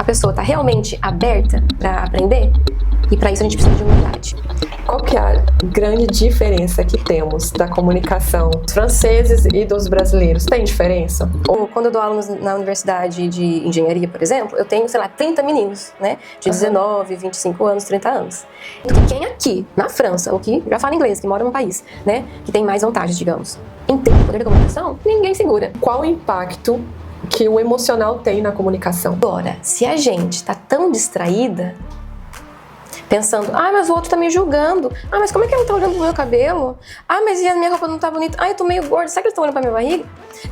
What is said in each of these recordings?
pessoa está realmente aberta para aprender? E para isso a gente precisa de humildade. Qual que é a grande diferença que temos da comunicação dos franceses e dos brasileiros? Tem diferença? Quando eu dou aula na universidade de engenharia, por exemplo, eu tenho, 30 meninos, né? De 19, 25 anos, 30 anos. Quem aqui, na França, ou que já fala inglês, que mora num país, né? Que tem mais vantagens, digamos, entende o poder da comunicação, ninguém segura. Qual o impacto que o emocional tem na comunicação? Agora, se a gente está tão distraída, pensando, mas o outro tá me julgando. Mas como é que ela tá olhando pro meu cabelo? Mas e a minha roupa não tá bonita? Eu tô meio gorda, será que eles estão olhando pra minha barriga?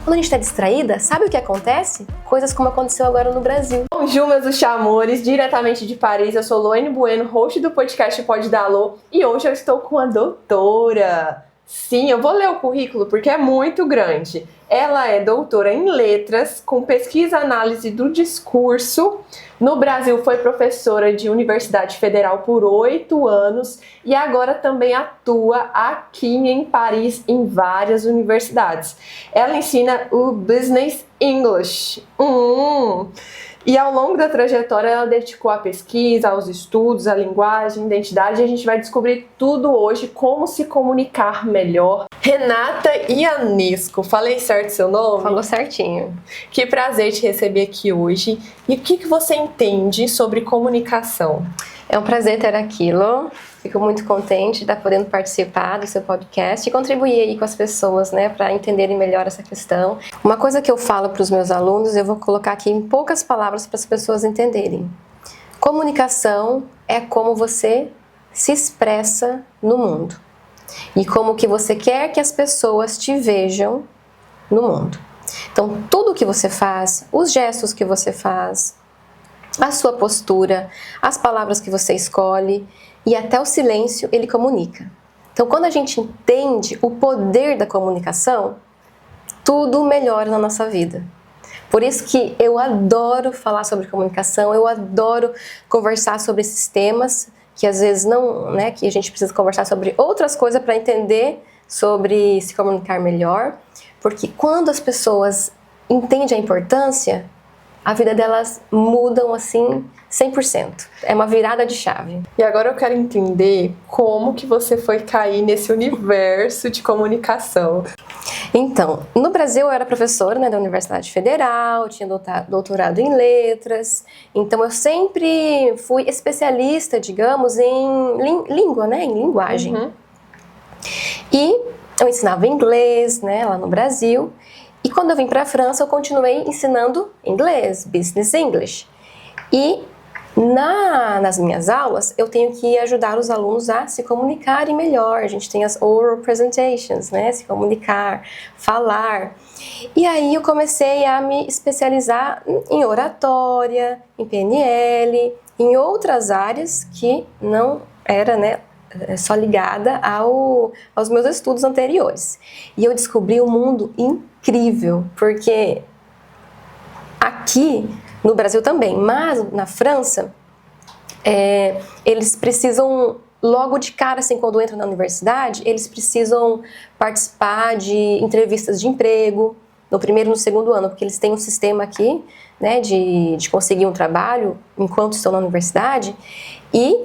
Quando a gente tá distraída, sabe o que acontece? Coisas como aconteceu agora no Brasil. Bonjour, meus chamores, diretamente de Paris. Eu sou Loane Bueno, host do podcast Pode Dar Alô, e hoje eu estou com a doutora. Sim, eu vou ler o currículo porque é muito grande. Ela é doutora em letras, com pesquisa e análise do discurso. No Brasil foi professora de Universidade Federal por 8 anos e agora também atua aqui em Paris em várias universidades. Ela ensina o Business English. E ao longo da trajetória ela dedicou à pesquisa, aos estudos, à linguagem, identidade, e a gente vai descobrir tudo hoje, como se comunicar melhor. Renata Ionesco, falei certo seu nome? Falou certinho. Que prazer te receber aqui hoje. E o que você entende sobre comunicação? É um prazer ter aquilo. Fico muito contente de estar podendo participar do seu podcast e contribuir aí com as pessoas, né, para entenderem melhor essa questão. Uma coisa que eu falo para os meus alunos, eu vou colocar aqui em poucas palavras para as pessoas entenderem. Comunicação é como você se expressa no mundo e como que você quer que as pessoas te vejam no mundo. Então, tudo que você faz, os gestos que você faz, a sua postura, as palavras que você escolhe e até o silêncio, ele comunica. Então, quando a gente entende o poder da comunicação, tudo melhora na nossa vida. Por isso que eu adoro falar sobre comunicação, eu adoro conversar sobre esses temas, que às vezes não, né, que a gente precisa conversar sobre outras coisas para entender sobre se comunicar melhor, porque quando as pessoas entendem a importância, a vida delas mudam assim 100%. É uma virada de chave. E agora eu quero entender como que você foi cair nesse universo de comunicação. Então, no Brasil eu era professora, né, da Universidade Federal, tinha doutorado em letras, então eu sempre fui especialista, digamos, em língua, né, em linguagem. E eu ensinava inglês, né, lá no Brasil. E quando eu vim para a França, eu continuei ensinando inglês, Business English. E nas minhas aulas, eu tenho que ajudar os alunos a se comunicarem melhor. A gente tem as oral presentations, né? Se comunicar, falar. E aí eu comecei a me especializar em oratória, em PNL, em outras áreas que não era, né, só ligada aos meus estudos anteriores. E eu descobri um mundo incrível, porque aqui no Brasil também, mas na França, eles precisam, logo de cara, assim, quando entram na universidade, eles precisam participar de entrevistas de emprego, no primeiro e no segundo ano, porque eles têm um sistema aqui, né, de conseguir um trabalho enquanto estão na universidade, e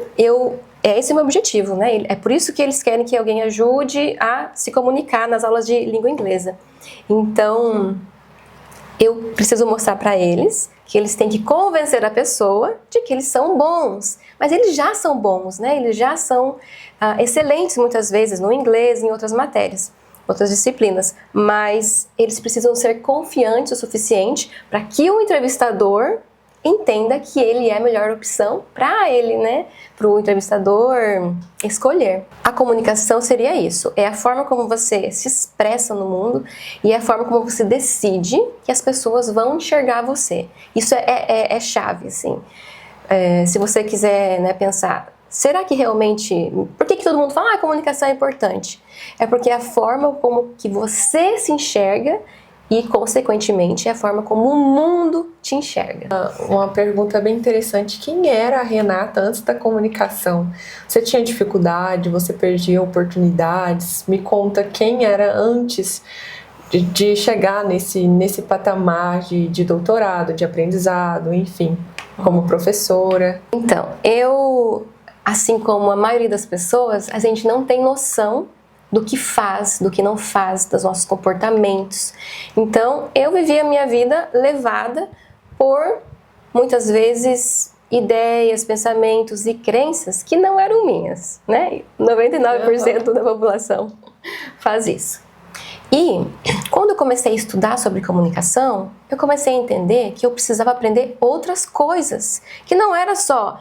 esse é o meu objetivo, né? É por isso que eles querem que alguém ajude a se comunicar nas aulas de língua inglesa. Então, eu preciso mostrar para eles que eles têm que convencer a pessoa de que eles são bons. Mas eles já são bons, né? Eles já são excelentes muitas vezes no inglês e em outras matérias, outras disciplinas. Mas eles precisam ser confiantes o suficiente para que o entrevistador entenda que ele é a melhor opção para ele, né? Para o entrevistador escolher. A comunicação seria isso, é a forma como você se expressa no mundo e é a forma como você decide que as pessoas vão enxergar você. Isso é chave, assim. Se você quiser, né, pensar, será que realmente... Por que todo mundo fala, a comunicação é importante? É porque é a forma como que você se enxerga e, consequentemente, é a forma como o mundo te enxerga. Uma pergunta bem interessante. Quem era a Renata antes da comunicação? Você tinha dificuldade? Você perdia oportunidades? Me conta quem era antes de chegar nesse patamar de doutorado, de aprendizado, enfim. como professora? Então, eu, assim como a maioria das pessoas, a gente não tem noção do que faz, do que não faz, dos nossos comportamentos. Então, eu vivi a minha vida levada por, muitas vezes, ideias, pensamentos e crenças que não eram minhas, né? 99% da população faz isso. E quando eu comecei a estudar sobre comunicação, eu comecei a entender que eu precisava aprender outras coisas, que não era só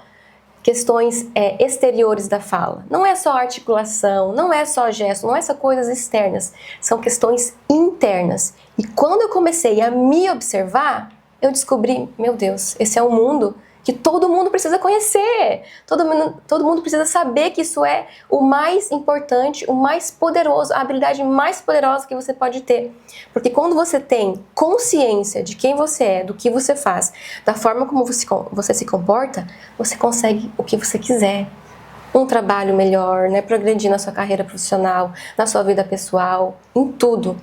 questões exteriores da fala, não é só articulação, não é só gesto, não é só coisas externas, são questões internas. E quando eu comecei a me observar, eu descobri, meu Deus, esse é um mundo que todo mundo precisa conhecer, todo mundo precisa saber que isso é o mais importante, o mais poderoso, a habilidade mais poderosa que você pode ter. Porque quando você tem consciência de quem você é, do que você faz, da forma como você se comporta, você consegue o que você quiser. Um trabalho melhor, né? Progredir na sua carreira profissional, na sua vida pessoal, em tudo.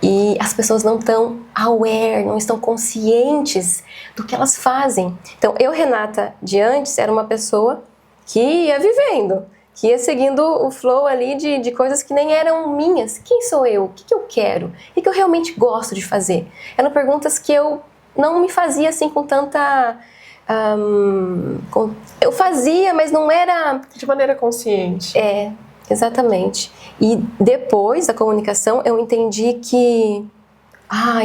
E as pessoas não estão aware, não estão conscientes do que elas fazem. Então, eu, Renata, de antes, era uma pessoa que ia vivendo, que ia seguindo o flow ali de coisas que nem eram minhas. Quem sou eu? O que eu quero? O que eu realmente gosto de fazer? Eram perguntas que eu não me fazia assim com tanta... eu fazia, mas não era... De maneira consciente. Exatamente. E depois da comunicação eu entendi que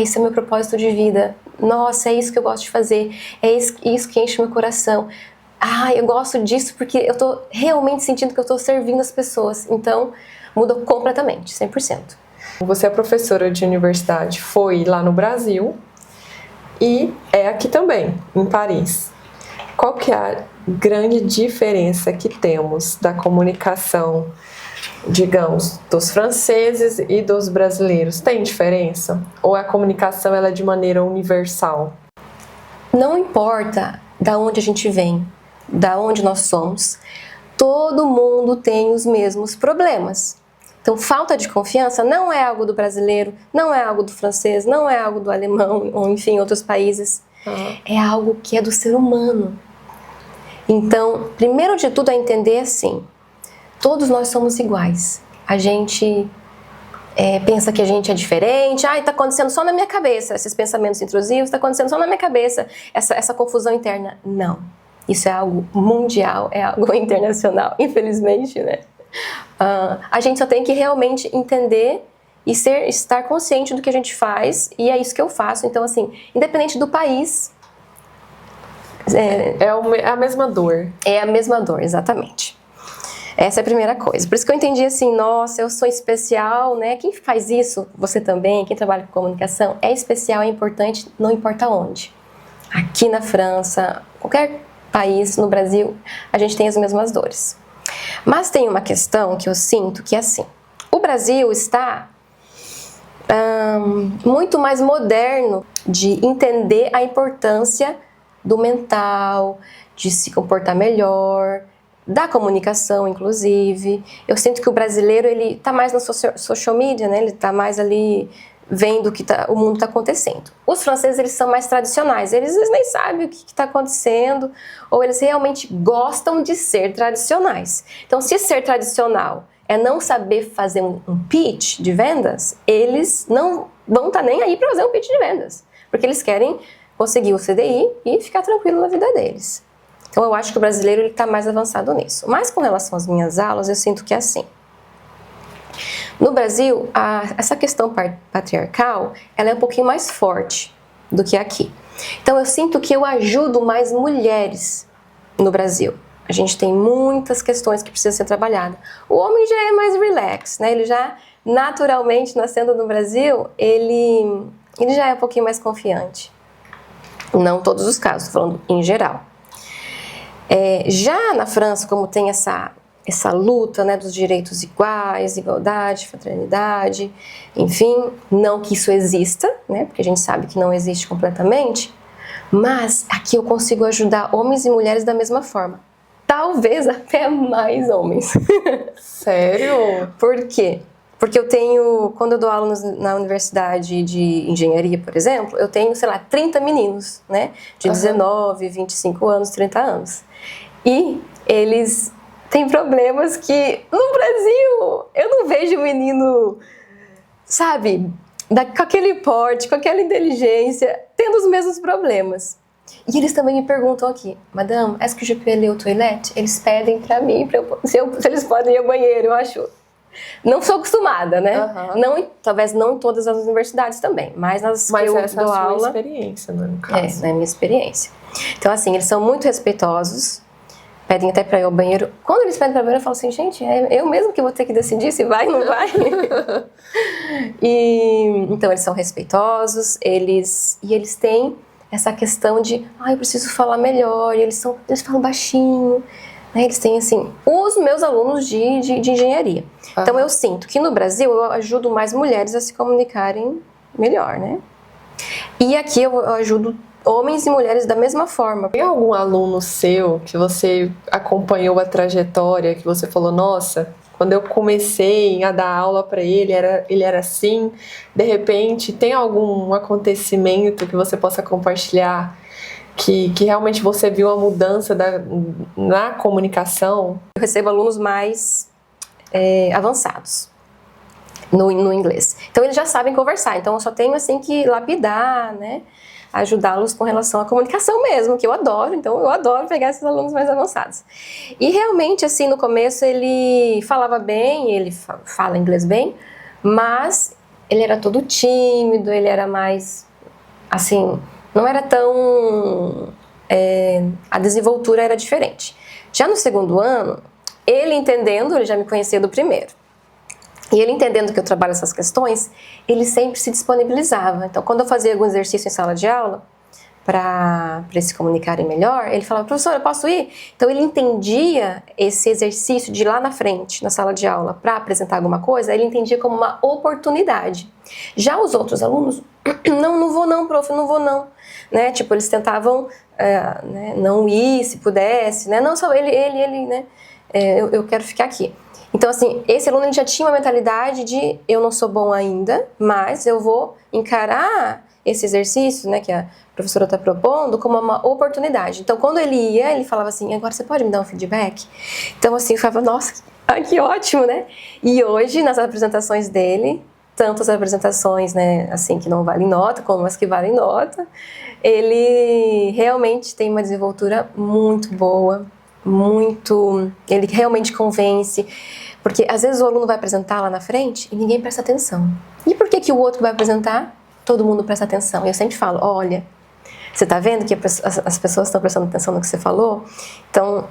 esse é o meu propósito de vida. Nossa, é isso que eu gosto de fazer. É isso que enche meu coração. Eu gosto disso porque eu tô realmente sentindo que eu tô servindo as pessoas. Então, mudou completamente, 100%. Você é professora de universidade, foi lá no Brasil e é aqui também, em Paris. Qual que é a grande diferença que temos da comunicação, digamos, dos franceses e dos brasileiros? Tem diferença? Ou a comunicação ela é de maneira universal? Não importa da onde a gente vem, da onde nós somos, todo mundo tem os mesmos problemas. Então, falta de confiança não é algo do brasileiro, não é algo do francês, não é algo do alemão, ou enfim, outros países. É algo que é do ser humano. Então, primeiro de tudo é entender assim, todos nós somos iguais. A gente pensa que a gente é diferente. Tá acontecendo só na minha cabeça. Esses pensamentos intrusivos, tá acontecendo só na minha cabeça. Essa confusão interna. Não. Isso é algo mundial, é algo internacional, infelizmente, né? A gente só tem que realmente entender e estar consciente do que a gente faz. E é isso que eu faço. Então, assim, independente do país... É a mesma dor. É a mesma dor, exatamente. Essa é a primeira coisa. Por isso que eu entendi assim, nossa, eu sou especial, né? Quem faz isso, você também, quem trabalha com comunicação, é especial, é importante, não importa onde. Aqui na França, qualquer país, no Brasil, a gente tem as mesmas dores. Mas tem uma questão que eu sinto que é assim, o Brasil está muito mais moderno de entender a importância do mental, de se comportar melhor, da comunicação, inclusive. Eu sinto que o brasileiro, ele tá mais na social media, né? Ele tá mais ali vendo o que o mundo está acontecendo. Os franceses, eles são mais tradicionais. Eles nem sabem o que está acontecendo, ou eles realmente gostam de ser tradicionais. Então, se ser tradicional é não saber fazer um pitch de vendas, eles não vão estar nem aí para fazer um pitch de vendas, porque eles querem conseguir o CDI e ficar tranquilo na vida deles. Então, eu acho que o brasileiro está mais avançado nisso. Mas, com relação às minhas aulas, eu sinto que é assim. No Brasil, essa questão patriarcal, ela é um pouquinho mais forte do que aqui. Então, eu sinto que eu ajudo mais mulheres no Brasil. A gente tem muitas questões que precisam ser trabalhadas. O homem já é mais relax, né? Ele já, naturalmente, nascendo no Brasil, ele já é um pouquinho mais confiante. Não todos os casos, estou falando em geral. Já na França, como tem essa luta, né, dos direitos iguais, igualdade, fraternidade, enfim, não que isso exista, né, porque a gente sabe que não existe completamente, mas aqui eu consigo ajudar homens e mulheres da mesma forma. Talvez até mais homens. Sério? Por quê? Porque eu tenho, quando eu dou aula na universidade de engenharia, por exemplo, eu tenho, sei lá, 30 meninos, né? De 19, 25 anos, 30 anos. E eles têm problemas que, no Brasil, eu não vejo um menino, sabe, com aquele porte, com aquela inteligência, tendo os mesmos problemas. E eles também me perguntam aqui, Madame, est-ce que je peux aller aux toilettes? Eles pedem pra mim, se eles podem ir ao banheiro, eu acho. Não sou acostumada, né? Não, talvez não em todas as universidades também, mas nas que eu essa dou é a aula. sua experiência, né, no caso. É, na minha experiência. Então, assim, eles são muito respeitosos, pedem até pra ir ao banheiro. Quando eles pedem pra ir ao banheiro, eu falo assim, gente, é eu mesmo que vou ter que decidir se vai ou não vai. Então, eles são respeitosos, eles têm essa questão de, eu preciso falar melhor, e eles falam baixinho. Eles têm, assim, os meus alunos de engenharia. Então, eu sinto que no Brasil eu ajudo mais mulheres a se comunicarem melhor, né? E aqui eu ajudo homens e mulheres da mesma forma. Tem algum aluno seu que você acompanhou a trajetória, que você falou, nossa, quando eu comecei a dar aula para ele era assim, de repente, tem algum acontecimento que você possa compartilhar que realmente você viu a mudança na comunicação? Eu recebo alunos mais avançados no inglês. Então, eles já sabem conversar. Então, eu só tenho assim que lapidar, né? Ajudá-los com relação à comunicação mesmo, que eu adoro. Então, eu adoro pegar esses alunos mais avançados. E realmente, assim, no começo ele falava bem, ele fala inglês bem, mas ele era todo tímido, ele era mais, assim, não era tão... a desenvoltura era diferente. Já no segundo ano, ele já me conhecia do primeiro. E ele entendendo que eu trabalho essas questões, ele sempre se disponibilizava. Então, quando eu fazia algum exercício em sala de aula, para eles se comunicarem melhor, ele falava, professora, eu posso ir? Então, ele entendia esse exercício de ir lá na frente, na sala de aula, para apresentar alguma coisa, ele entendia como uma oportunidade. Já os outros alunos, não vou não, prof, não vou não. Né? Tipo, eles tentavam né, não ir, se pudesse, né? Não só ele, né? Eu quero ficar aqui. Então, assim, esse aluno ele já tinha uma mentalidade de eu não sou bom ainda, mas eu vou encarar esse exercício, né, que a professora está propondo, como uma oportunidade. Então, quando ele ia, ele falava assim, agora você pode me dar um feedback? Então, assim, eu falava, nossa, que ótimo, né? E hoje, nas apresentações dele, tanto as apresentações, né, assim, que não valem nota, como as que valem nota, ele realmente tem uma desenvoltura muito boa, ele realmente convence, porque às vezes o aluno vai apresentar lá na frente e ninguém presta atenção. E por que o outro vai apresentar? Todo mundo presta atenção. E eu sempre falo, olha, você está vendo que as pessoas estão prestando atenção no que você falou? Então,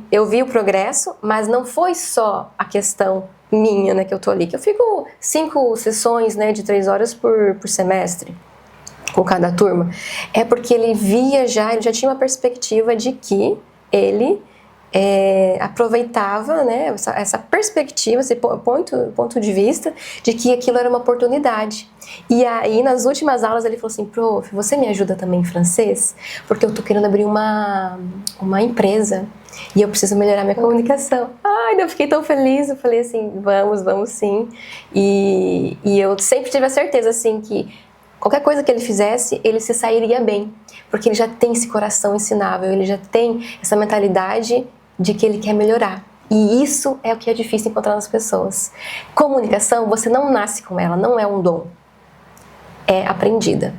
eu vi o progresso, mas não foi só a questão minha, né, que eu tô ali, que eu fico 5 sessões, né, de 3 horas por semestre, com cada turma. É porque ele já tinha uma perspectiva de que ele aproveitava, né, essa perspectiva, esse ponto de vista de que aquilo era uma oportunidade. E aí, nas últimas aulas, ele falou assim, prof, você me ajuda também em francês? Porque eu tô querendo abrir uma empresa e eu preciso melhorar minha comunicação. Ai, eu fiquei tão feliz, eu falei assim, vamos sim. E eu sempre tive a certeza, assim, que qualquer coisa que ele fizesse, ele se sairia bem. Porque ele já tem esse coração ensinável, ele já tem essa mentalidade de que ele quer melhorar. E isso é o que é difícil encontrar nas pessoas. Comunicação, você não nasce com ela, não é um dom. É aprendida.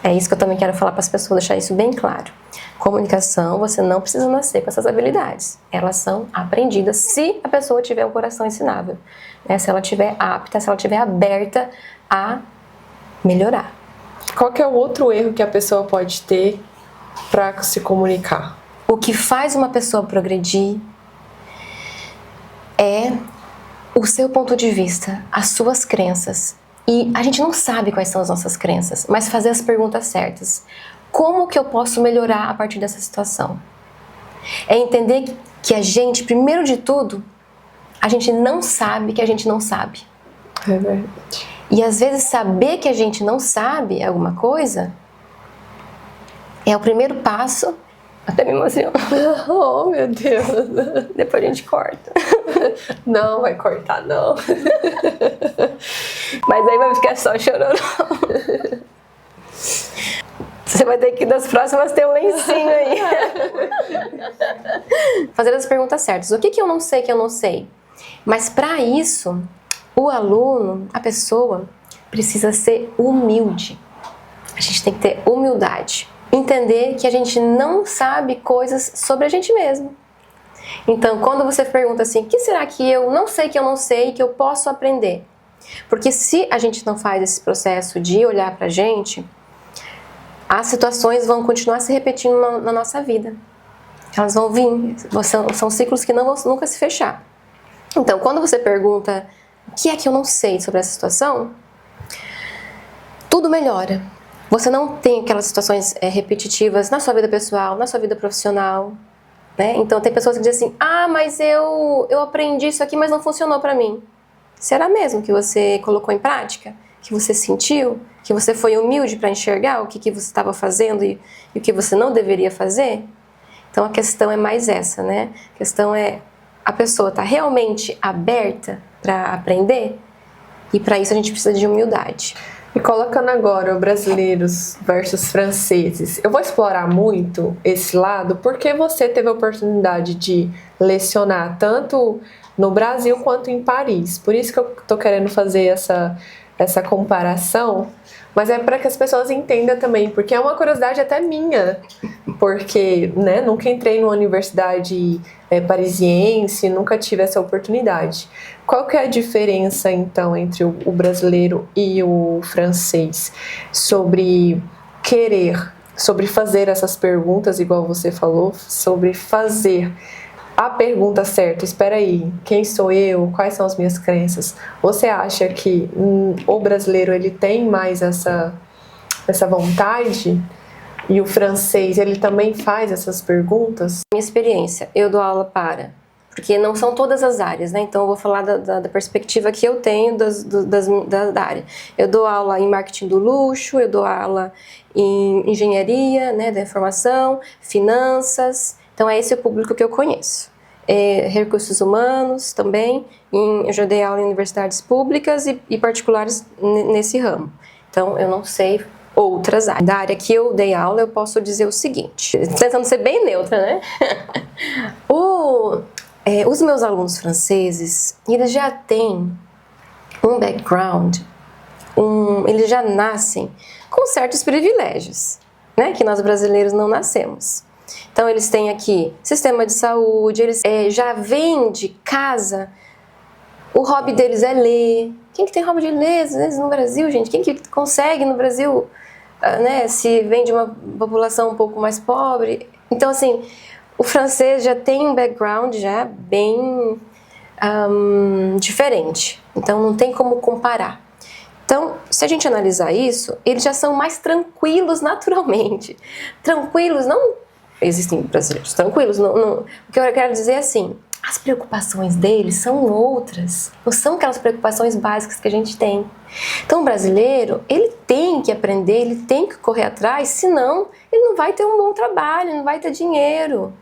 É isso que eu também quero falar para as pessoas, deixar isso bem claro. Comunicação, você não precisa nascer com essas habilidades. Elas são aprendidas se a pessoa tiver um coração ensinável. Né? Se ela estiver apta, se ela estiver aberta a melhorar. Qual que é o outro erro que a pessoa pode ter para se comunicar? O que faz uma pessoa progredir é o seu ponto de vista, as suas crenças. E a gente não sabe quais são as nossas crenças, mas fazer as perguntas certas. Como que eu posso melhorar a partir dessa situação? É entender que a gente, primeiro de tudo, a gente não sabe que a gente não sabe. É verdade. E às vezes saber que a gente não sabe alguma coisa é o primeiro passo Até me emociono. Oh, meu Deus. Depois a gente corta. Não, vai cortar, não. Mas aí vai ficar só chorando. Você vai ter que, das próximas, ter um lencinho aí. Fazer as perguntas certas. O que eu não sei que eu não sei? Mas para isso, o aluno, a pessoa, precisa ser humilde. A gente tem que ter humildade. Entender que a gente não sabe coisas sobre a gente mesmo. Então, quando você pergunta assim, o que será que eu não sei que eu não sei que eu posso aprender? Porque se a gente não faz esse processo de olhar pra gente, as situações vão continuar se repetindo na nossa vida. Elas vão vir, são ciclos que não vão nunca se fechar. Então, quando você pergunta, o que é que eu não sei sobre essa situação? Tudo melhora. Você não tem aquelas situações repetitivas na sua vida pessoal, na sua vida profissional, né? Então tem pessoas que dizem assim, mas eu aprendi isso aqui, mas não funcionou para mim. Será mesmo que você colocou em prática? Que você sentiu? Que você foi humilde para enxergar o que você estava fazendo e o que você não deveria fazer? Então a questão é mais essa, né? A questão é, a pessoa está realmente aberta para aprender? E para isso a gente precisa de humildade. E colocando agora o brasileiros versus franceses, eu vou explorar muito esse lado porque você teve a oportunidade de lecionar tanto no Brasil quanto em Paris. Por isso que eu tô querendo fazer essa comparação, mas é para que as pessoas entendam também, porque é uma curiosidade até minha, porque nunca entrei numa universidade parisiense, nunca tive essa oportunidade. Qual que é a diferença, então, entre o brasileiro e o francês? Sobre querer, sobre fazer essas perguntas, igual você falou, sobre fazer a pergunta certa. Espera aí, quem sou eu? Quais são as minhas crenças? Você acha que o brasileiro ele tem mais essa vontade? E o francês, ele também faz essas perguntas? Minha experiência, eu dou aula porque não são todas as áreas, né? Então eu vou falar da perspectiva que eu tenho da área. Eu dou aula em marketing do luxo, eu dou aula em engenharia, né, da informação, finanças. Então é esse o público que eu conheço. Recursos humanos também, eu já dei aula em universidades públicas e particulares nesse ramo. Então eu não sei outras áreas. Da área que eu dei aula, eu posso dizer o seguinte, tentando ser bem neutra, né? Os meus alunos franceses, eles já têm um background, eles já nascem com certos privilégios, né? Que nós brasileiros não nascemos. Então eles têm aqui sistema de saúde, eles já vêm de casa, o hobby deles é ler. Quem que tem hobby de ler às vezes no Brasil, gente? Quem que consegue no Brasil, né, se vem de uma população um pouco mais pobre? Então assim, o francês já tem um background já bem diferente, então não tem como comparar. Então, se a gente analisar isso, eles já são mais tranquilos naturalmente. Tranquilos, não existem brasileiros tranquilos, não, o que eu quero dizer é assim, as preocupações deles são outras, não são aquelas preocupações básicas que a gente tem. Então o brasileiro, ele tem que aprender, ele tem que correr atrás, senão ele não vai ter um bom trabalho, não vai ter dinheiro.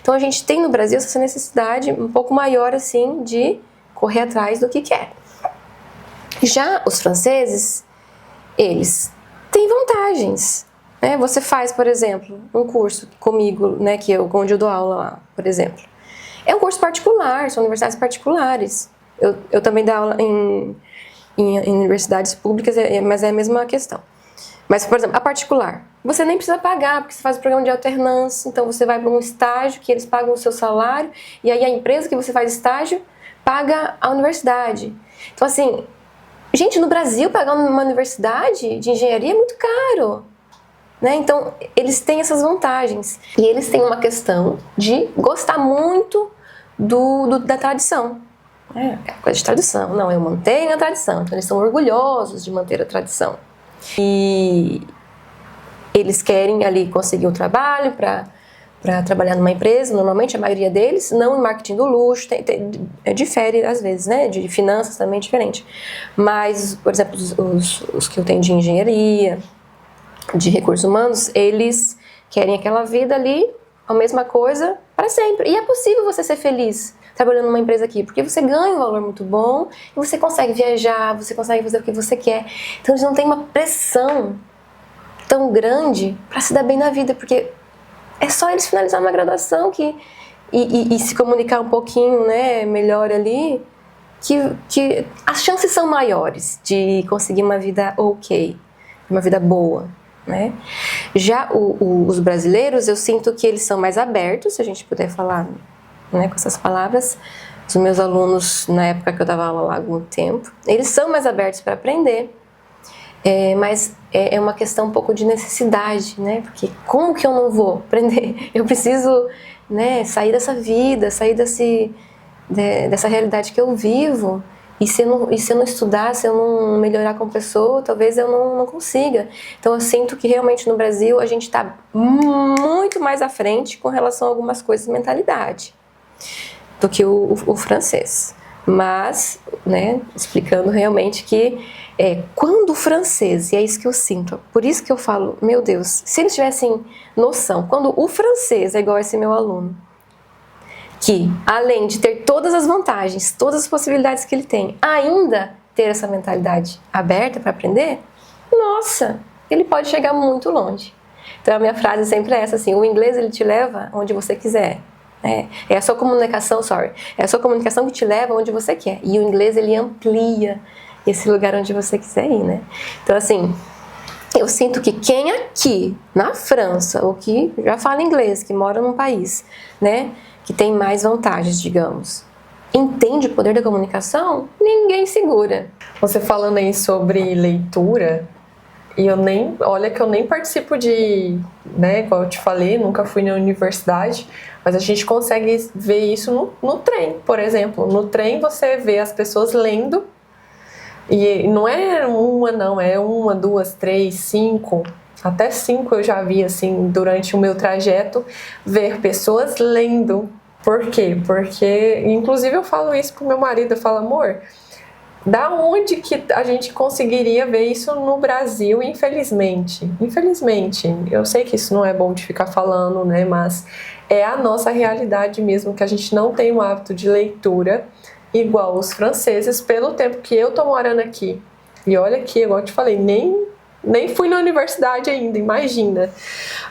Então a gente tem no Brasil essa necessidade um pouco maior assim de correr atrás do que quer. Já os franceses, eles têm vantagens. Você faz, por exemplo, um curso comigo, né, onde eu dou aula lá, por exemplo. É um curso particular, são universidades particulares. Eu também dou aula em universidades públicas, mas é a mesma questão. Mas, por exemplo, a particular, você nem precisa pagar, porque você faz o programa de alternância, então você vai para um estágio que eles pagam o seu salário, e aí a empresa que você faz estágio paga a universidade. Então, assim, gente, no Brasil, pagar uma universidade de engenharia é muito caro. Então, eles têm essas vantagens. E eles têm uma questão de gostar muito da tradição. Coisa de tradição. Não, eu mantenho a tradição. Então, eles são orgulhosos de manter a tradição. E eles querem ali conseguir um trabalho para trabalhar numa empresa, normalmente a maioria deles, não em marketing do luxo, difere às vezes, né? De finanças também é diferente. Mas, por exemplo, os que eu tenho de engenharia, de recursos humanos, eles querem aquela vida ali a mesma coisa para sempre. E é possível você ser feliz trabalhando numa empresa aqui, porque você ganha um valor muito bom e você consegue viajar, você consegue fazer o que você quer. Então eles não tem uma pressão tão grande para se dar bem na vida, porque é só eles finalizar uma graduação e se comunicar um pouquinho, né, melhor ali, que as chances são maiores de conseguir uma vida ok, uma vida boa, né? Já os brasileiros, eu sinto que eles são mais abertos, se a gente puder falar, né, com essas palavras. Os meus alunos, na época que eu dava aula lá há algum tempo, eles são mais abertos para aprender, mas é uma questão um pouco de necessidade, né? Porque como que eu não vou aprender? Eu preciso, né, sair dessa vida, sair dessa realidade que eu vivo. E se eu não estudar, se eu não melhorar como pessoa, talvez eu não consiga. Então eu sinto que realmente no Brasil a gente está muito mais à frente com relação a algumas coisas de mentalidade do que o francês. Mas, né, explicando realmente que quando o francês, e é isso que eu sinto, por isso que eu falo, meu Deus, se eles tivessem noção, quando o francês é igual a esse meu aluno, que além de ter todas as vantagens, todas as possibilidades que ele tem, ainda ter essa mentalidade aberta para aprender, nossa, ele pode chegar muito longe. Então a minha frase sempre é essa, assim, o inglês ele te leva onde você quiser. É a sua comunicação, é a sua comunicação que te leva onde você quer. E o inglês ele amplia esse lugar onde você quiser ir, né? Então assim, eu sinto que quem aqui na França, ou que já fala inglês, que mora num país, né, que tem mais vantagens, digamos, entende o poder da comunicação, ninguém segura. Você falando aí sobre leitura, e olha que eu nem participo de, né, igual eu te falei, nunca fui na universidade, mas a gente consegue ver isso no trem, por exemplo. No trem você vê as pessoas lendo, e não é uma não, é uma, duas, três, cinco, até 5 eu já vi, assim, durante o meu trajeto, ver pessoas lendo. Por quê? Porque, inclusive eu falo isso pro meu marido, eu falo, amor, da onde que a gente conseguiria ver isso no Brasil, infelizmente? Infelizmente, eu sei que isso não é bom de ficar falando, né, mas é a nossa realidade mesmo, que a gente não tem o hábito de leitura igual os franceses, pelo tempo que eu tô morando aqui. E olha aqui, igual eu te falei, nem fui na universidade ainda, imagina.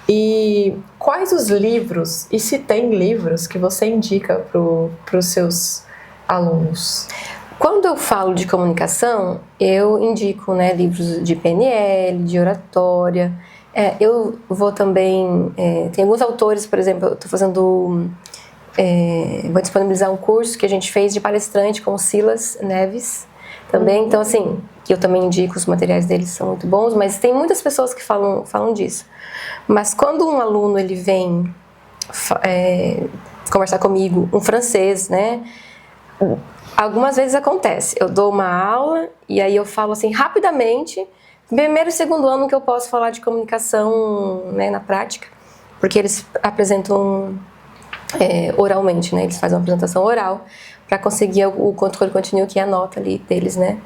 E quais os livros, e se tem livros que você indica para os seus alunos? Quando eu falo de comunicação, eu indico, né, livros de PNL, de oratória. Eu vou também... tem alguns autores, por exemplo, eu estou fazendo... vou disponibilizar um curso que a gente fez de palestrante com o Silas Neves também. Então, assim, que eu também indico, os materiais deles são muito bons, mas tem muitas pessoas que falam disso. Mas quando um aluno ele vem conversar comigo, um francês, né? Algumas vezes acontece, eu dou uma aula e aí eu falo assim rapidamente, primeiro e segundo ano que eu posso falar de comunicação, né, na prática, porque eles apresentam oralmente, né? Eles fazem uma apresentação oral para conseguir o controle contínuo, que é a nota ali deles, né?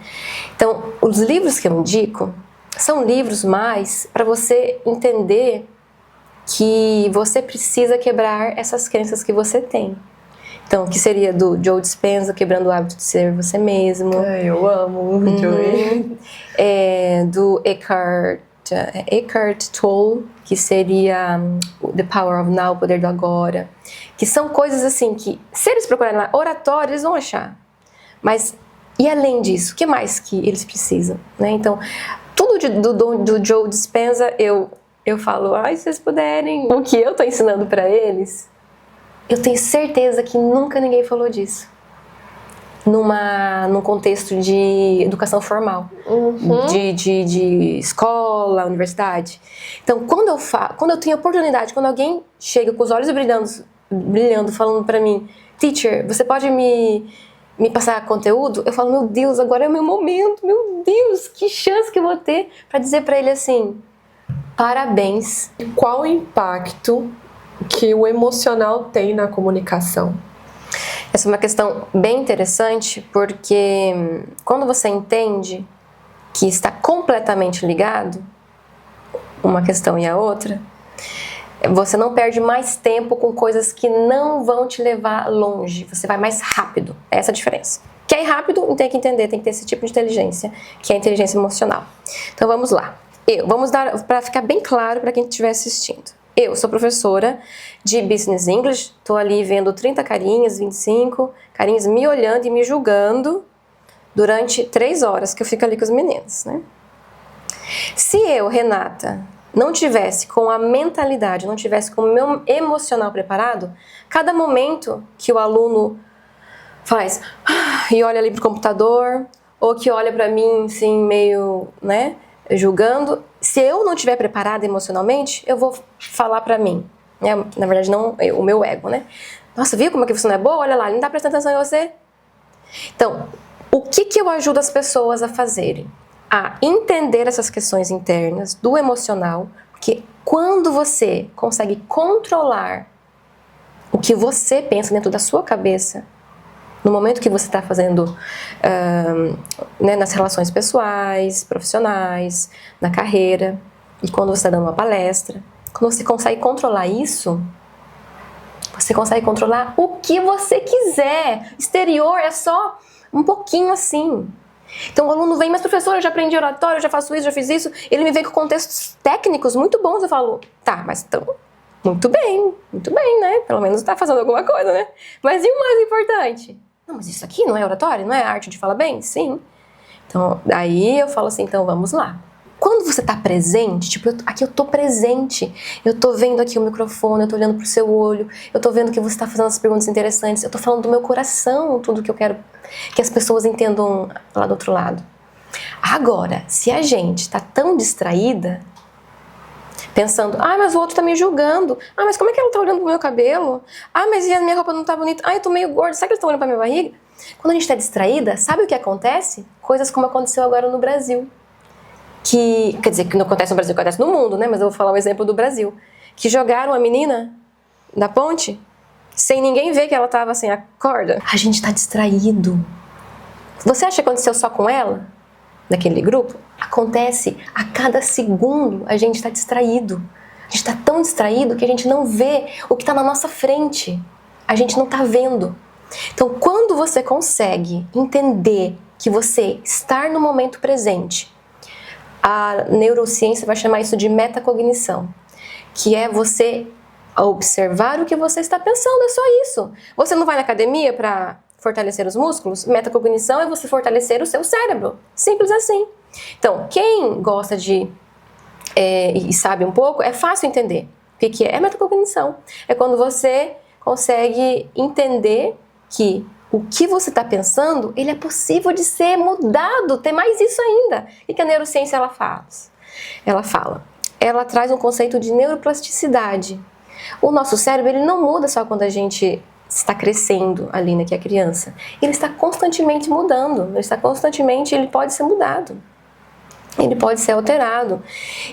Então, os livros que eu indico são livros mais para você entender que você precisa quebrar essas crenças que você tem. Então, que seria do Joe Dispenza, Quebrando o Hábito de Ser Você Mesmo. Eu amo o Joe. Do Eckhart Tolle, que seria The Power of Now, o Poder do Agora. Que são coisas assim que, se eles procurarem lá, oratório, eles vão achar. Mas, e além disso, o que mais que eles precisam? Né? Então, tudo do Joe Dispenza, eu falo, se vocês puderem, o que eu estou ensinando para eles, eu tenho certeza que nunca ninguém falou disso. Num contexto de educação formal, de escola, universidade. Então, quando eu tenho oportunidade, quando alguém chega com os olhos brilhando falando pra mim, teacher, você pode me passar conteúdo? Eu falo, meu Deus, agora é o meu momento, meu Deus, que chance que eu vou ter pra dizer pra ele assim, parabéns. Qual o impacto que o emocional tem na comunicação? Essa é uma questão bem interessante, porque quando você entende que está completamente ligado uma questão e a outra, Você não perde mais tempo com coisas que não vão te levar longe. Você vai mais rápido. Essa é a diferença. Quer ir rápido, tem que entender, tem que ter esse tipo de inteligência, que é a inteligência emocional. Então vamos lá. Vamos dar, para ficar bem claro para quem estiver assistindo. Eu sou professora de Business English, estou ali vendo 30 carinhas, 25 carinhas me olhando e me julgando durante 3 horas que eu fico ali com os meninos, né? Se eu, Renata, não tivesse com a mentalidade, não tivesse com o meu emocional preparado, cada momento que o aluno faz e olha ali pro computador, ou que olha para mim assim meio, né, julgando, se eu não estiver preparada emocionalmente, eu vou falar para mim, né? Na verdade não, o meu ego, né? Nossa, viu como é que você não é boa? Olha lá, ele não tá prestando atenção em você. Então, o que eu ajudo as pessoas a fazerem? A entender essas questões internas do emocional, porque quando você consegue controlar o que você pensa dentro da sua cabeça, no momento que você está fazendo né, nas relações pessoais, profissionais, na carreira, e quando você está dando uma palestra, quando você consegue controlar isso, você consegue controlar o que você quiser. Exterior é só um pouquinho assim. Então o aluno vem, mas professor, eu já aprendi oratório, eu já faço isso, já fiz isso. Ele me vem com contextos técnicos muito bons. Eu falo, tá, mas então, muito bem, né? Pelo menos tá fazendo alguma coisa, né? Mas e o mais importante? Não, mas isso aqui não é oratório? Não é arte de falar bem? Sim. Então, aí eu falo assim, então vamos lá. Quando você tá presente, tipo, aqui eu tô presente, eu tô vendo aqui o microfone, eu tô olhando pro seu olho, eu tô vendo que você tá fazendo as perguntas interessantes, eu tô falando do meu coração, tudo que eu quero que as pessoas entendam lá do outro lado. Agora, se a gente tá tão distraída, pensando, mas o outro tá me julgando, mas como é que ela tá olhando pro meu cabelo? Mas e a minha roupa não tá bonita? Eu tô meio gorda, será que eles estão olhando pra minha barriga? Quando a gente tá distraída, sabe o que acontece? Coisas como aconteceu agora no Brasil. Quer dizer, que não acontece no Brasil, acontece no mundo, né? Mas eu vou falar um exemplo do Brasil. Que jogaram a menina da ponte sem ninguém ver que ela tava sem a corda. A gente tá distraído. Você acha que aconteceu só com ela? Naquele grupo? Acontece a cada segundo a gente tá distraído. A gente tá tão distraído que a gente não vê o que tá na nossa frente. A gente não tá vendo. Então, quando você consegue entender que você está no momento presente, a neurociência vai chamar isso de metacognição, que é você observar o que você está pensando, é só isso. Você não vai na academia para fortalecer os músculos? Metacognição é você fortalecer o seu cérebro, simples assim. Então, quem gosta de e sabe um pouco, é fácil entender o que é metacognição. É quando você consegue entender que o que você está pensando, ele é possível de ser mudado, tem mais isso ainda. O que a neurociência ela faz? Ela traz um conceito de neuroplasticidade. O nosso cérebro ele não muda só quando a gente está crescendo ali, né, que é a criança. Ele está constantemente mudando, ele pode ser mudado. Ele pode ser alterado.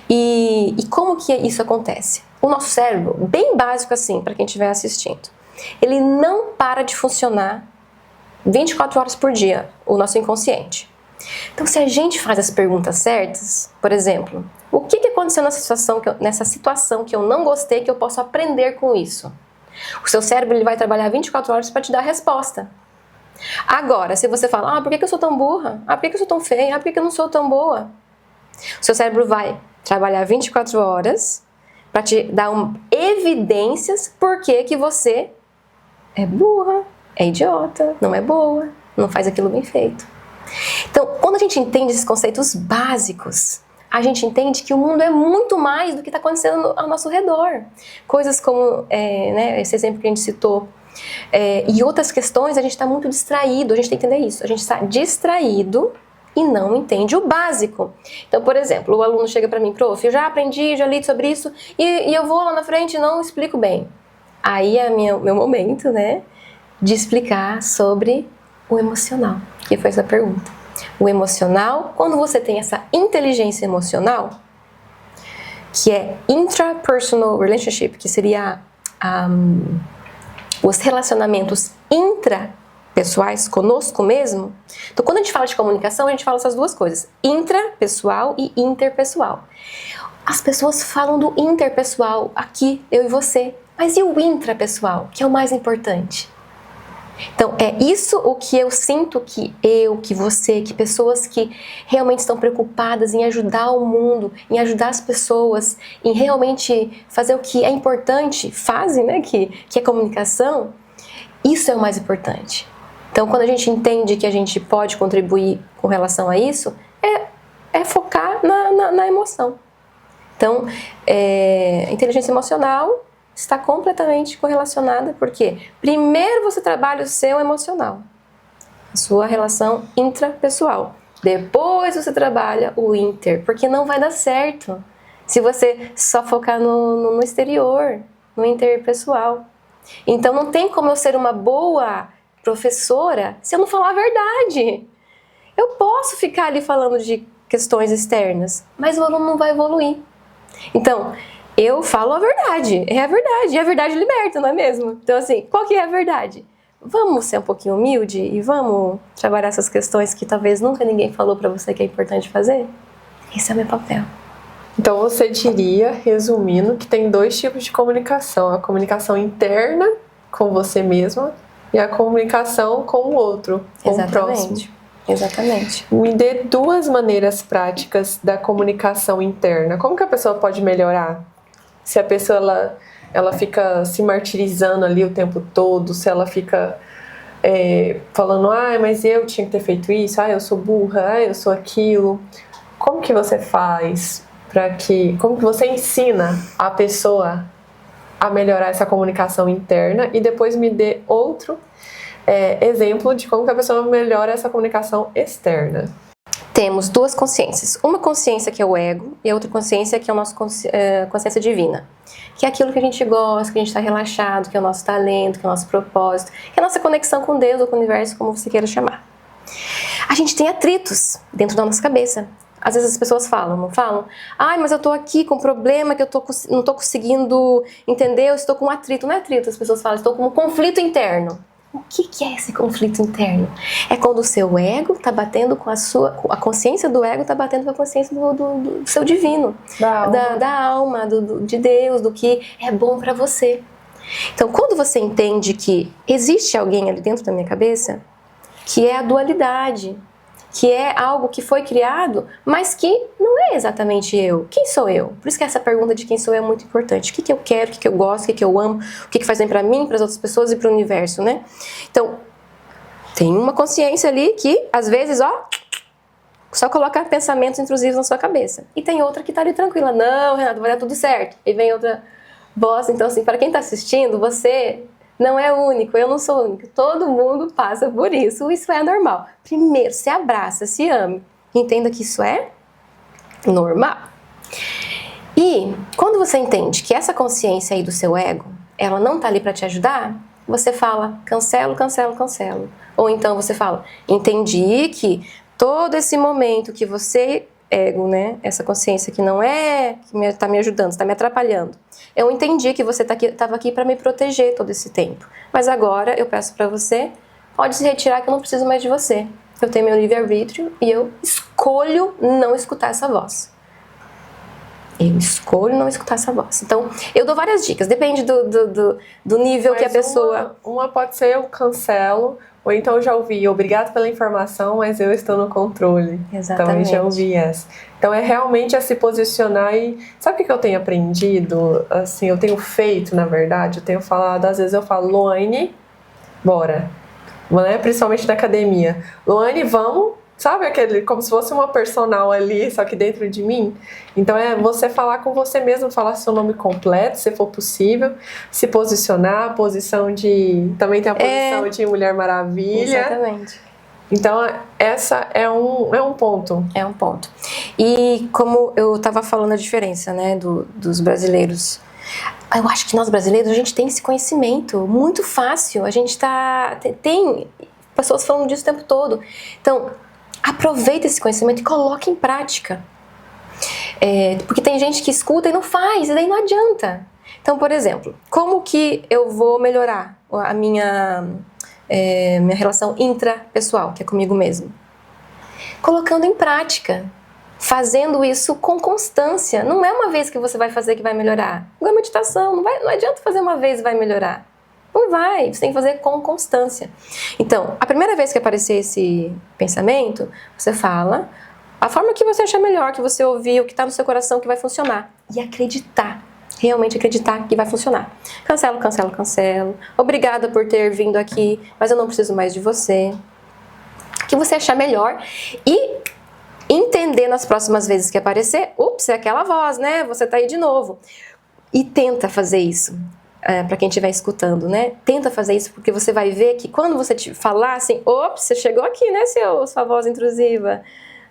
E como que isso acontece? O nosso cérebro, bem básico assim, para quem estiver assistindo, ele não para de funcionar 24 horas por dia, o nosso inconsciente. Então, se a gente faz as perguntas certas, por exemplo, o que aconteceu nessa situação que eu não gostei, que eu posso aprender com isso? O seu cérebro ele vai trabalhar 24 horas para te dar a resposta. Agora, se você fala, por que eu sou tão burra? Por que eu sou tão feia? Por que eu não sou tão boa? O seu cérebro vai trabalhar 24 horas para te dar evidências por que você é burra, é idiota, não é boa, não faz aquilo bem feito. Então, quando a gente entende esses conceitos básicos, a gente entende que o mundo é muito mais do que está acontecendo ao nosso redor. Coisas como né, esse exemplo que a gente citou, e outras questões, a gente está muito distraído, a gente tem que entender isso. A gente está distraído e não entende o básico. Então, por exemplo, o aluno chega para mim, prof, eu já aprendi, já li sobre isso, e eu vou lá na frente e não explico bem. Aí é meu momento, né, de explicar sobre o emocional, que foi essa pergunta. O emocional, quando você tem essa inteligência emocional, que é intrapersonal relationship, que seria os relacionamentos intrapessoais conosco mesmo. Então, quando a gente fala de comunicação, a gente fala essas duas coisas, intrapessoal e interpessoal. As pessoas falam do interpessoal, aqui, eu e você. Mas e o intrapessoal, que é o mais importante? Então, é isso o que eu sinto que que você, que pessoas que realmente estão preocupadas em ajudar o mundo, em ajudar as pessoas, em realmente fazer o que é importante, fazem, né, que é comunicação, isso é o mais importante. Então, quando a gente entende que a gente pode contribuir com relação a isso, é focar na emoção. Então, a inteligência emocional está completamente correlacionada, porque primeiro você trabalha o seu emocional, a sua relação intrapessoal. Depois você trabalha o inter, porque não vai dar certo se você só focar no exterior, no interpessoal. Então não tem como eu ser uma boa professora se eu não falar a verdade. Eu posso ficar ali falando de questões externas, mas o aluno não vai evoluir. Então, eu falo a verdade, é a verdade, e a verdade liberta, não é mesmo? Então, assim, qual que é a verdade? Vamos ser um pouquinho humilde e vamos trabalhar essas questões que talvez nunca ninguém falou pra você que é importante fazer? Esse é o meu papel. Então você diria, resumindo, que tem 2 tipos de comunicação: a comunicação interna com você mesma e a comunicação com o outro, com o próximo. Exatamente. Me dê 2 maneiras práticas da comunicação interna. Como que a pessoa pode melhorar? Se a pessoa ela fica se martirizando ali o tempo todo, se ela fica falando, mas eu tinha que ter feito isso, eu sou burra, eu sou aquilo. Como que você faz como que você ensina a pessoa a melhorar essa comunicação interna? E depois me dê outro exemplo de como que a pessoa melhora essa comunicação externa. Temos 2 consciências. Uma consciência que é o ego e a outra consciência que é a nossa consciência divina. Que é aquilo que a gente gosta, que a gente está relaxado, que é o nosso talento, que é o nosso propósito, que é a nossa conexão com Deus ou com o universo, como você queira chamar. A gente tem atritos dentro da nossa cabeça. Às vezes as pessoas falam, não falam? Mas eu tô aqui com um problema que eu não tô conseguindo entender, eu estou com um atrito. Não é atrito, as pessoas falam, estou com um conflito interno. O que é esse conflito interno? É quando o seu ego está batendo com a consciência do ego está batendo com a consciência do seu divino, da alma, de Deus, do que é bom para você. Então, quando você entende que existe alguém ali dentro da minha cabeça, que é a dualidade, que é algo que foi criado, mas que não é exatamente eu. Quem sou eu? Por isso que essa pergunta de quem sou eu é muito importante. O que eu quero, o que eu gosto, o que eu amo, o que faz bem pra mim, pras outras pessoas e pro universo, né? Então, tem uma consciência ali que, às vezes, só coloca pensamentos intrusivos na sua cabeça. E tem outra que tá ali tranquila. Não, Renato, vai dar tudo certo. E vem outra voz. Então, assim, para quem tá assistindo, você não é único, eu não sou único. Todo mundo passa por isso. Isso é normal. Primeiro, se abraça, se ame. Entenda que isso é normal. E quando você entende que essa consciência aí do seu ego, ela não tá ali para te ajudar, você fala, cancelo, cancelo, cancelo. Ou então você fala, entendi que todo esse momento que você, ego, né, essa consciência que não é que tá me ajudando, está me atrapalhando. Eu entendi que você estava aqui para me proteger todo esse tempo. Mas agora eu peço para você, pode se retirar que eu não preciso mais de você. Eu tenho meu livre-arbítrio e eu escolho não escutar essa voz. Eu escolho não escutar essa voz. Então, eu dou várias dicas. Depende do nível que a pessoa... Uma pode ser eu cancelo, ou então eu já ouvi, obrigado pela informação, mas eu estou no controle. Exatamente. Então eu já ouvi essa. Então é realmente se posicionar e... Sabe o que eu tenho aprendido? Assim, eu tenho feito, na verdade, eu tenho falado, às vezes eu falo, Luane, bora. Né? Principalmente na academia. Luane, vamos... Sabe aquele, como se fosse uma personal ali, só que dentro de mim? Então é você falar com você mesmo, falar seu nome completo, se for possível, se posicionar, a posição de... Também tem a posição de Mulher Maravilha. Exatamente. Então essa é um ponto. É um ponto. E como eu estava falando a diferença, né, dos brasileiros... Eu acho que nós brasileiros, a gente tem esse conhecimento muito fácil. A gente tem pessoas falando disso o tempo todo. Então... aproveita esse conhecimento e coloque em prática. Porque tem gente que escuta e não faz, e daí não adianta. Então, por exemplo, como que eu vou melhorar a minha relação intrapessoal, que é comigo mesmo? Colocando em prática. fazendo isso com constância. Não é uma vez que você vai fazer que vai melhorar. Igual a meditação, não adianta fazer uma vez e vai melhorar. Não vai, você tem que fazer com constância. Então, a primeira vez que aparecer esse pensamento, você fala a forma que você achar melhor, que você ouviu, que está no seu coração, que vai funcionar. E acreditar, realmente acreditar que vai funcionar. Cancelo, cancelo, cancelo. Obrigada por ter vindo aqui, mas eu não preciso mais de você. Que você achar melhor e entender nas próximas vezes que aparecer, ups, é aquela voz, né? Você tá aí de novo. E tenta fazer isso. Para quem estiver escutando, né? Tenta fazer isso, porque você vai ver que quando você te falar assim, ops, você chegou aqui, né, sua voz intrusiva,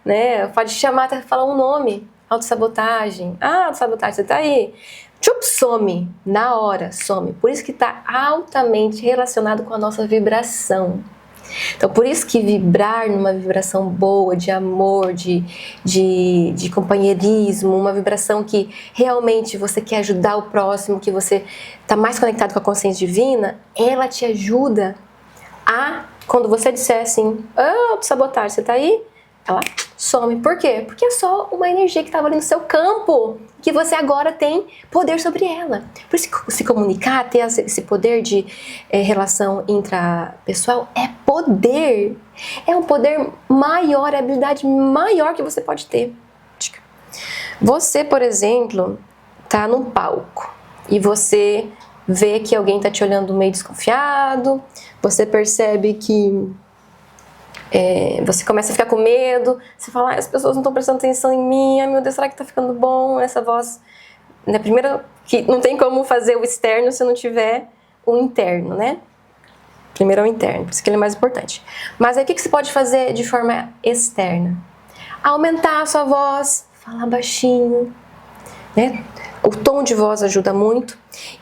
né? Pode chamar até falar um nome, autossabotagem. Ah, autossabotagem, você tá aí. Tchup, some, na hora, some. Por isso que tá altamente relacionado com a nossa vibração. Então, por isso que vibrar numa vibração boa, de amor, de companheirismo, uma vibração que realmente você quer ajudar o próximo, que você está mais conectado com a consciência divina, ela te ajuda a, quando você disser assim, autossabotagem, você tá aí? Ela some. Por quê? Porque é só uma energia que estava ali no seu campo, que você agora tem poder sobre ela. Por isso que se comunicar, ter esse poder de relação intrapessoal é poder. É um poder maior, é a habilidade maior que você pode ter. Você, por exemplo, tá num palco e você vê que alguém tá te olhando meio desconfiado, você percebe que você começa a ficar com medo, você fala, as pessoas não estão prestando atenção em mim, ai meu Deus, será que tá ficando bom? Essa voz, né, primeiro, que não tem como fazer o externo se não tiver o interno, né? Primeiro é o interno, por isso que ele é mais importante. Mas aí o que você pode fazer de forma externa? Aumentar a sua voz, falar baixinho, né? O tom de voz ajuda muito.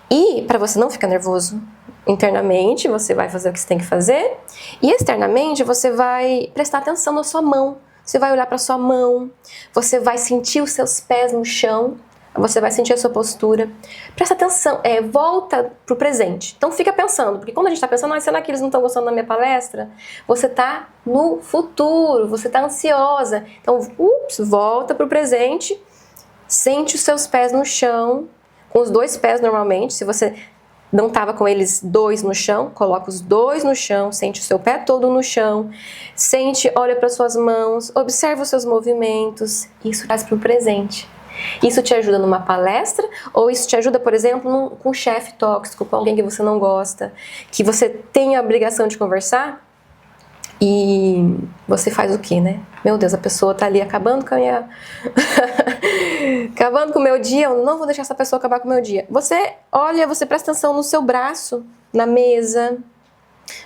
E para você não ficar nervoso, internamente você vai fazer o que você tem que fazer e externamente você vai prestar atenção na sua mão. Você vai olhar para sua mão, você vai sentir os seus pés no chão, você vai sentir a sua postura. Presta atenção, volta pro presente. Então fica pensando, porque quando a gente está pensando, será que eles não estão gostando da minha palestra? Você está no futuro, você está ansiosa. Então, volta pro presente, sente os seus pés no chão, com os dois pés normalmente. Se você não estava com eles dois no chão, coloca os dois no chão, sente o seu pé todo no chão, sente, olha para suas mãos, observa os seus movimentos, isso traz para o presente. Isso te ajuda numa palestra ou isso te ajuda, por exemplo, com um chefe tóxico, com alguém que você não gosta, que você tem a obrigação de conversar e você faz o quê, né? Meu Deus, a pessoa tá ali acabando com a minha... acabando com o meu dia, eu não vou deixar essa pessoa acabar com o meu dia. Você olha, você presta atenção no seu braço, na mesa,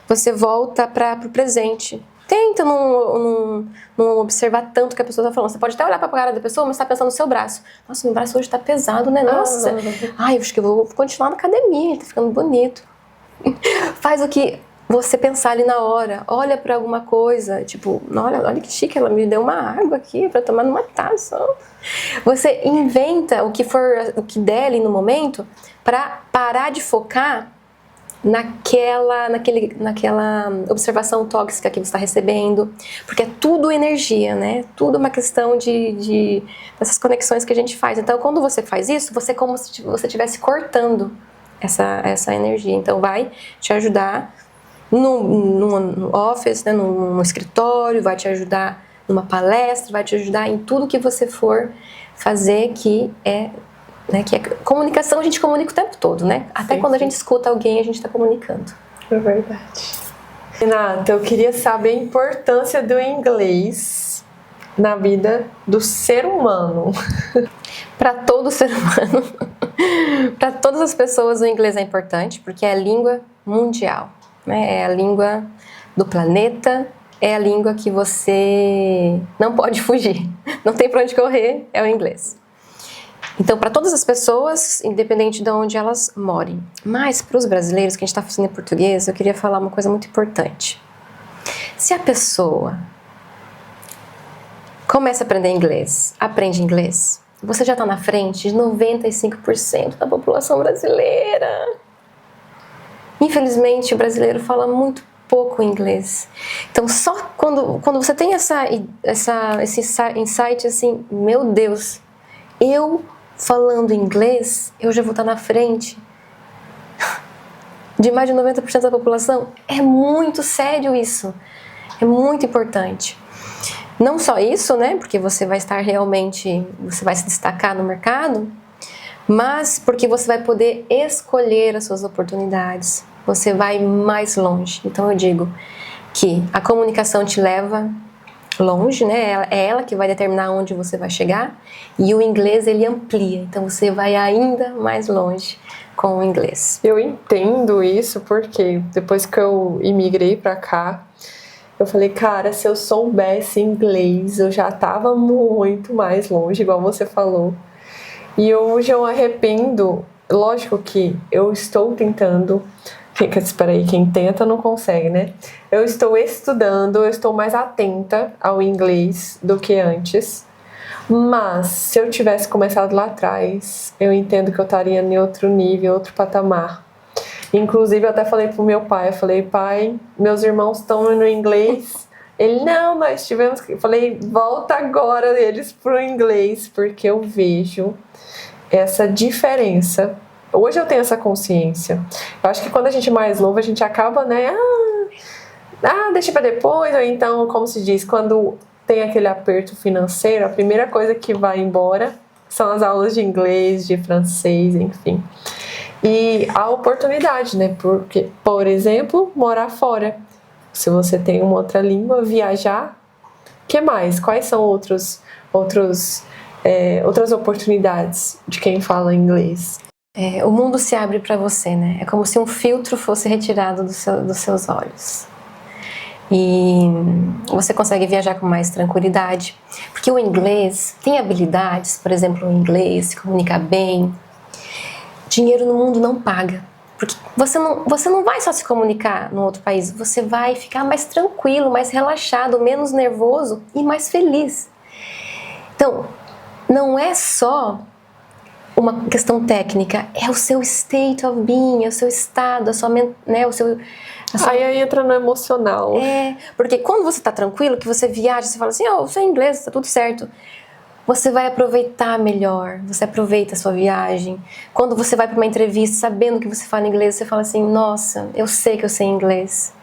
você volta para o presente. Tenta não observar tanto o que a pessoa tá falando. Você pode até olhar para a cara da pessoa, mas tá pensando no seu braço. Nossa, meu braço hoje tá pesado, né? Nossa, ai, eu acho que eu vou continuar na academia, tá ficando bonito. Faz o que você pensar ali na hora. Olha para alguma coisa, tipo, olha que chique, ela me deu uma água aqui para tomar numa taça. Você inventa o que der ali no momento para parar de focar naquela observação tóxica que você está recebendo, porque é tudo energia, né? Tudo uma questão dessas conexões que a gente faz. Então, quando você faz isso, você é como se você estivesse cortando essa energia. Então, vai te ajudar no office, né? no escritório, vai te ajudar numa palestra, vai te ajudar em tudo que você for fazer que é comunicação. A gente comunica o tempo todo, né? Até quando a gente escuta alguém, a gente está comunicando. É verdade. Renata, eu queria saber a importância do inglês na vida do ser humano. Para todo ser humano, para todas as pessoas, o inglês é importante, porque é a língua mundial, né? É a língua do planeta, é a língua que você não pode fugir, não tem para onde correr, é o inglês. Então, para todas as pessoas, independente de onde elas morem. Mas, para os brasileiros, que a gente está fazendo em português, eu queria falar uma coisa muito importante. Se a pessoa começa a aprender inglês, aprende inglês, você já está na frente de 95% da população brasileira. Infelizmente, o brasileiro fala muito pouco inglês. Então, só quando você tem esse insight assim, meu Deus, eu falando inglês, eu já vou estar na frente de mais de 90% da população. É muito sério isso. É muito importante. Não só isso, né? Porque você vai você vai se destacar no mercado, mas porque você vai poder escolher as suas oportunidades. Você vai mais longe. Então eu digo que a comunicação te leva longe, né? É ela que vai determinar onde você vai chegar, e o inglês ele amplia. Então você vai ainda mais longe com o inglês. Eu entendo isso porque depois que eu imigrei pra cá, eu falei, cara, se eu soubesse inglês, eu já tava muito mais longe, igual você falou. E hoje eu arrependo. Lógico que eu estou tentando. Espera aí, quem tenta não consegue, né? Eu estou estudando, eu estou mais atenta ao inglês do que antes. Mas se eu tivesse começado lá atrás, eu entendo que eu estaria em outro nível, outro patamar. Inclusive, eu até falei pro meu pai, eu falei, pai, meus irmãos estão no inglês. Ele, não, nós tivemos que... Eu falei, volta agora eles pro inglês, porque eu vejo essa diferença. Hoje eu tenho essa consciência. Eu acho que quando a gente é mais novo, a gente acaba, né? Deixa pra depois. Ou então, como se diz, quando tem aquele aperto financeiro, a primeira coisa que vai embora são as aulas de inglês, de francês, enfim. E a oportunidade, né? Porque, por exemplo, morar fora. Se você tem uma outra língua, viajar. O que mais? Quais são outras oportunidades de quem fala inglês? O mundo se abre para você, né? É como se um filtro fosse retirado dos seus olhos. E você consegue viajar com mais tranquilidade. Porque o inglês tem habilidades, por exemplo, o inglês, se comunicar bem. Dinheiro no mundo não paga. Porque você não vai só se comunicar no outro país, você vai ficar mais tranquilo, mais relaxado, menos nervoso e mais feliz. Então, não é só uma questão técnica, é o seu state of being, é o seu estado, né, Aí entra no emocional. Porque quando você tá tranquilo, que você viaja, você fala assim, eu sei inglês, tá tudo certo. Você vai aproveitar melhor, você aproveita a sua viagem. Quando você vai para uma entrevista sabendo que você fala inglês, você fala assim, nossa, eu sei que eu sei inglês.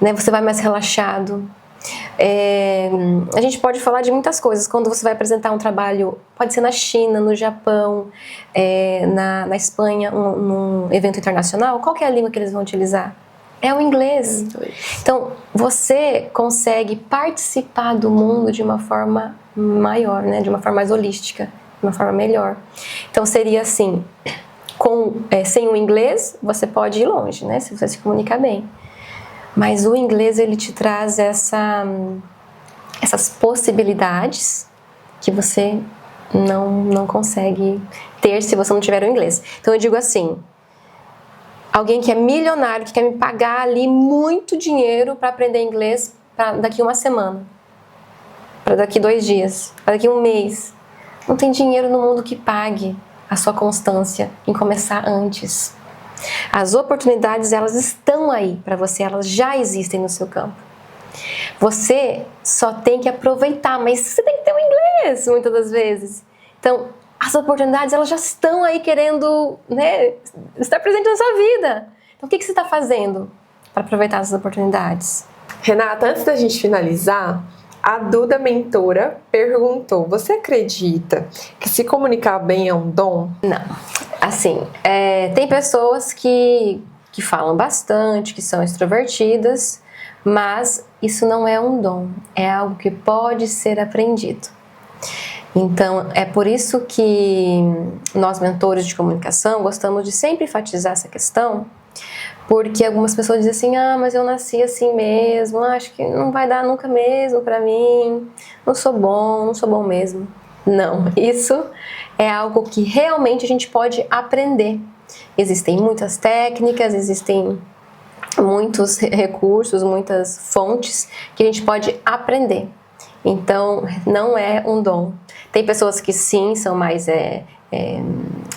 Né? Você vai mais relaxado. A gente pode falar de muitas coisas. Quando você vai apresentar um trabalho, pode ser na China, no Japão, na Espanha, num evento internacional, qual que é a língua que eles vão utilizar? É o inglês. Então, você consegue participar do mundo de uma forma maior, né? De uma forma mais holística, de uma forma melhor. Então, seria assim, sem o inglês, você pode ir longe, né? Se você se comunicar bem. Mas o inglês, ele te traz essas possibilidades que você não consegue ter se você não tiver o inglês. Então, eu digo assim, alguém que é milionário, que quer me pagar ali muito dinheiro para aprender inglês para daqui uma semana, para daqui 2 dias, para daqui 1 mês. Não tem dinheiro no mundo que pague a sua constância em começar antes. As oportunidades, elas estão aí para você, elas já existem no seu campo. Você só tem que aproveitar, mas você tem que ter o inglês muitas das vezes. Então, as oportunidades, elas já estão aí querendo, né, estar presente na sua vida. Então, o que você está fazendo para aproveitar essas oportunidades? Renata, antes da gente finalizar, a Duda Mentora perguntou, você acredita que se comunicar bem é um dom? Não. Assim, tem pessoas que falam bastante, que são extrovertidas, mas isso não é um dom, é algo que pode ser aprendido. Então, é por isso que nós, mentores de comunicação, gostamos de sempre enfatizar essa questão, porque algumas pessoas dizem assim, mas eu nasci assim mesmo, acho que não vai dar nunca mesmo pra mim, não sou bom mesmo. Não, isso é algo que realmente a gente pode aprender. Existem muitas técnicas, existem muitos recursos, muitas fontes que a gente pode aprender. Então, não é um dom. Tem pessoas que sim, são mais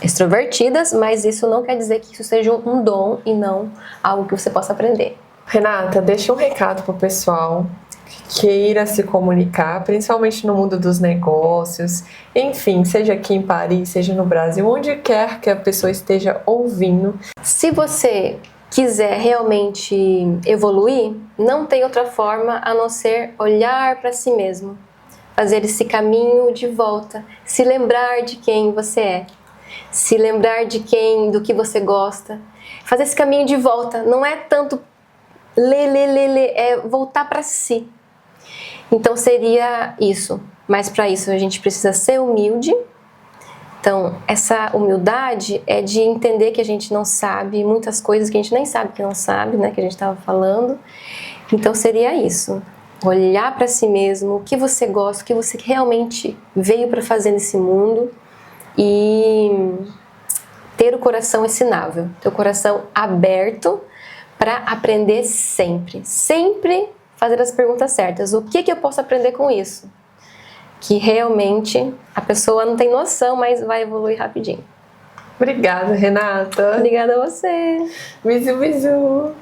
extrovertidas, mas isso não quer dizer que isso seja um dom e não algo que você possa aprender. Renata, deixa um recado pro pessoal que queira se comunicar, principalmente no mundo dos negócios, enfim, seja aqui em Paris, seja no Brasil, onde quer que a pessoa esteja ouvindo. Se você quiser realmente evoluir, não tem outra forma a não ser olhar para si mesmo, fazer esse caminho de volta, se lembrar de quem você é, se lembrar do que você gosta, fazer esse caminho de volta. Não é tanto ler, é voltar para si. Então seria isso, mas para isso a gente precisa ser humilde. Então, essa humildade é de entender que a gente não sabe muitas coisas que a gente nem sabe que não sabe, né, que a gente estava falando. Então, seria isso. Olhar para si mesmo, o que você gosta, o que você realmente veio para fazer nesse mundo e ter o coração ensinável, ter o coração aberto para aprender sempre. Sempre fazer as perguntas certas. O que eu posso aprender com isso? Que realmente a pessoa não tem noção, mas vai evoluir rapidinho. Obrigada, Renata. Obrigada a você. Bisu, bisu.